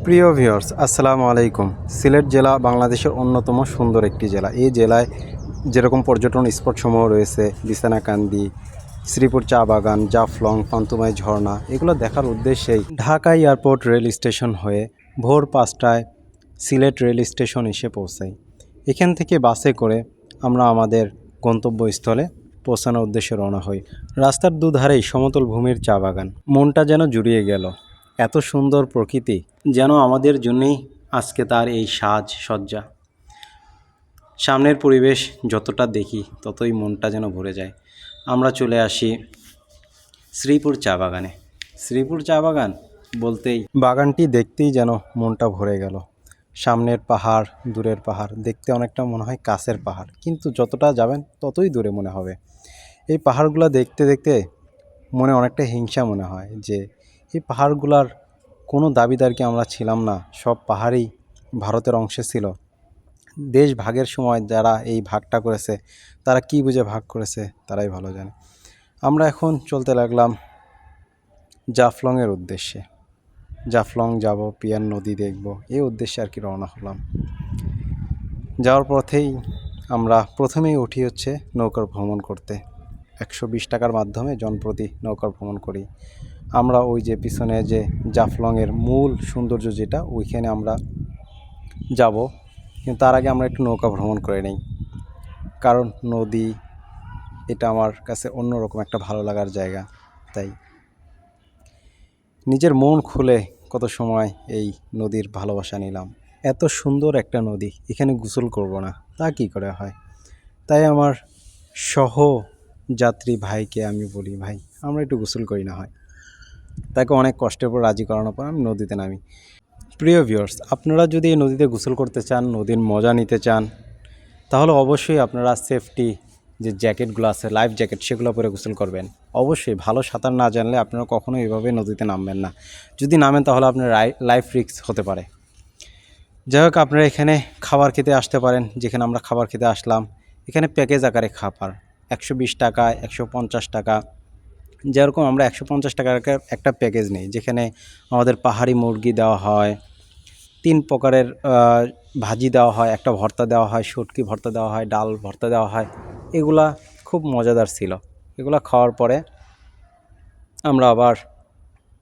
প্রিয় ভিউয়ার্স আসসালামু আলাইকুম। সিলেট জেলা বাংলাদেশের অন্যতম সুন্দর একটি জেলা। এই জেলায় যেরকম পর্যটন স্পটসমূহ রয়েছে, বিছানাকান্দি, শ্রীপুর চা বাগান, জাফলং, পান্তুমাই ঝর্ণা, এগুলো দেখার উদ্দেশ্যেই ঢাকা এয়ারপোর্ট রেল স্টেশন হয়ে ভোর 5টায় সিলেট রেল স্টেশন এসে পৌঁছাই। এখান থেকে বাসে করে আমরা আমাদের গন্তব্যস্থলে পৌঁছানোর উদ্দেশ্যে রওনা হই। রাস্তার দুধারেই সমতল ভূমির চা বাগান, মনটা যেন জুড়িয়ে গেল। এত সুন্দর প্রকৃতি, যেন আমাদের জন্যেই আজকে তার এই সাজসজ্জা। সামনের পরিবেশ যতটা দেখি ততই মনটা যেন ভরে যায়। আমরা চলে আসি শ্রীপুর চা বাগানে। শ্রীপুর চা বাগান বলতেই বাগানটি দেখতেই যেন মনটা ভরে গেল। সামনের পাহাড়, দূরের পাহাড়, দেখতে অনেকটা মনে হয় কাছের পাহাড়, কিন্তু যতটা যাবেন ততই দূরে মনে হবে। এই পাহাড়গুলো দেখতে দেখতে মনে অনেকটা হিংসা মনে হয় যে এই পাহাড়গুলার কোনো দাবিদার কি আমরা ছিলাম না? সব পাহাড়ই ভারতের অংশে ছিল। দেশ ভাগের সময় যারা এই ভাগটা করেছে তারা কি বুঝে ভাগ করেছে তারাই ভালো জানে। আমরা এখন চলতে লাগলাম জাফলংয়ের উদ্দেশ্যে। জাফলং যাব, পিয়ার নদী দেখব, এই উদ্দেশ্যে আর কি রওনা হলাম। যাওয়ার পথেই আমরা প্রথমেই উঠি হচ্ছে নৌকার ভ্রমণ করতে। 120 টাকার মাধ্যমে জনপ্রতি নৌকার ভ্রমণ করি। আমরা ওই যে পিছনে যে জাফলংয়ের মূল সৌন্দর্য যেটা, ওইখানে আমরা যাব, কিন্তু তার আগে আমরা একটু নৌকা ভ্রমণ করে নেই। কারণ নদী এটা আমার কাছে অন্যরকম একটা ভালো লাগার জায়গা। তাই নিজের মন খুলে কত সময় এই নদীর ভালোবাসা নিলাম। এত সুন্দর একটা নদী, এখানে গোসল করব না তা কি করে হয়? তাই আমার সহযাত্রী ভাইকে আমি বলি, ভাই আমরা একটু গোসল করি না হয়। তাকে অনেক কষ্টের পর রাজি করানোর পর আমি নদীতে নামি। প্রিয় ভিউয়ার্স, আপনারা যদি এই নদীতে গোসল করতে চান, নদীর মজা নিতে চান, তাহলে অবশ্যই আপনারা সেফটি যে জ্যাকেটগুলো আছে, লাইফ জ্যাকেট, সেগুলো পরে গোসল করবেন। অবশ্যই ভালো সাঁতার না জানলে আপনারা কখনো এভাবে নদীতে নামবেন না। যদি নামেন তাহলে আপনার লাইফ রিস্ক হতে পারে। যাই হোক, আপনারা এখানে খাবার খেতে আসতে পারেন। যেখানে আমরা খাবার খেতে আসলাম, এখানে প্যাকেজ আকারে খাবার 120 টাকা, 150 টাকা, যেরকম আমরা 150 টাকার একটা প্যাকেজ নেই, যেখানে আমাদের পাহাড়ি মুরগি দেওয়া হয়, 3 প্রকারের ভাজি দেওয়া হয়, একটা ভর্তা দেওয়া হয়, শুটকি ভর্তা দেওয়া হয়, ডাল ভর্তা দেওয়া হয়। এগুলা খুব মজাদার ছিল। এগুলা খাওয়ার পরে আমরা আবার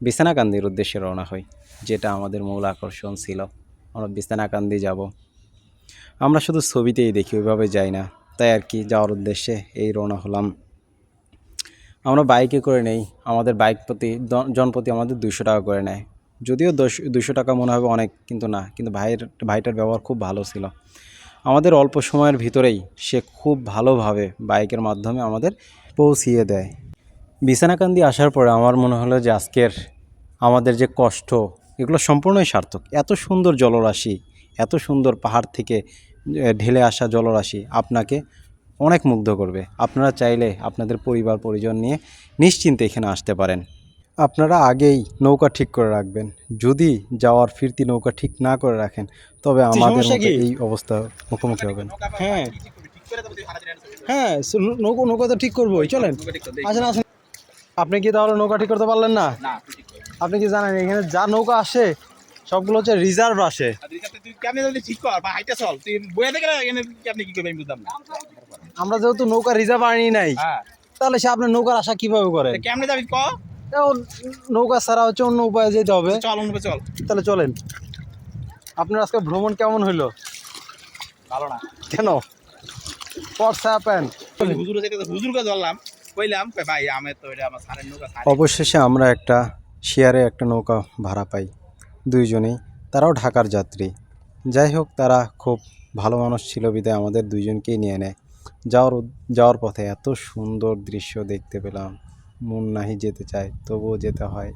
বিছানাকান্দির উদ্দেশ্যে রওনা হই, যেটা আমাদের মূল আকর্ষণ ছিল। আমরা বিছানাকান্দি যাব। আমরা শুধু ছবিতেই দেখি, ওইভাবে যাই না। তাই আর কি যাওয়ার উদ্দেশ্যে এই রওনা হলাম। আমরা বাইকে করে নেই। আমাদের বাইক প্রতি জনপ্রতি আমাদের 200 টাকা করে নেয়। যদিও 200 টাকা মনে হবে অনেক, কিন্তু না, কিন্তু ভাইটার ব্যবহার খুব ভালো ছিল। আমাদের অল্প সময়ের ভিতরেই সে খুব ভালোভাবে বাইকের মাধ্যমে আমাদের পৌঁছিয়ে দেয়। বিছানাকান্দি আসার পরে আমার মনে হলো যে আজকের আমাদের যে কষ্ট, এগুলো সম্পূর্ণই সার্থক। এত সুন্দর জলরাশি, এত সুন্দর পাহাড় থেকে ঢেলে আসা জলরাশি আপনাকে অনেক মুগ্ধ করবে। আপনারা চাইলে আপনাদের পরিবার পরিজন নিয়ে নিশ্চিন্তে এখানে আসতে পারেন। আপনারা আগেই নৌকা ঠিক করে রাখবেন। যদি যাওয়ার ফিরতি নৌকা ঠিক না করে রাখেন, তবে আমাদের মতো এই অবস্থা মুখোমুখি হবেন। হ্যাঁ হ্যাঁ, নৌকা তো ঠিক করবোই, চলেন আসেন আসেন। আপনি কি তাহলে নৌকা ঠিক করতে পারলেন না? আপনি কি জানেন এখানে যা নৌকা আসে সবগুলো হচ্ছে রিজার্ভ আসে। আমরা যেহেতু নৌকা রিজার্ভ আনি নাই, তাহলে সে আপনার নৌকার আশা কিভাবে করে? কেমনে যাবি ক? নৌকা ছাড়া হচ্ছে অন্য উপায়ে যেতে হবে। চল অন্য চল। তাহলে চলেন। আপনার আজকে ভ্রমণ কেমন হইলো? ভালো না। কেন? হোয়াটস হ্যাপেন? হুজুরকে ধরলাম, কইলাম ভাই আমি তো এটা আমার সারের নৌকা। অবশেষে আমরা একটা শেয়ারে একটা নৌকা ভাড়া পাই, দুইজনেই। তারাও ঢাকার যাত্রী। যাই হোক, তারা খুব ভালো মানুষ ছিল বিধায় আমাদের দুইজনকেই নিয়ে নেয়। যাওয়ার পথে এত সুন্দর দৃশ্য দেখতে পেলাম, মন নাহি যেতে চায়, তবুও যেতে হয়।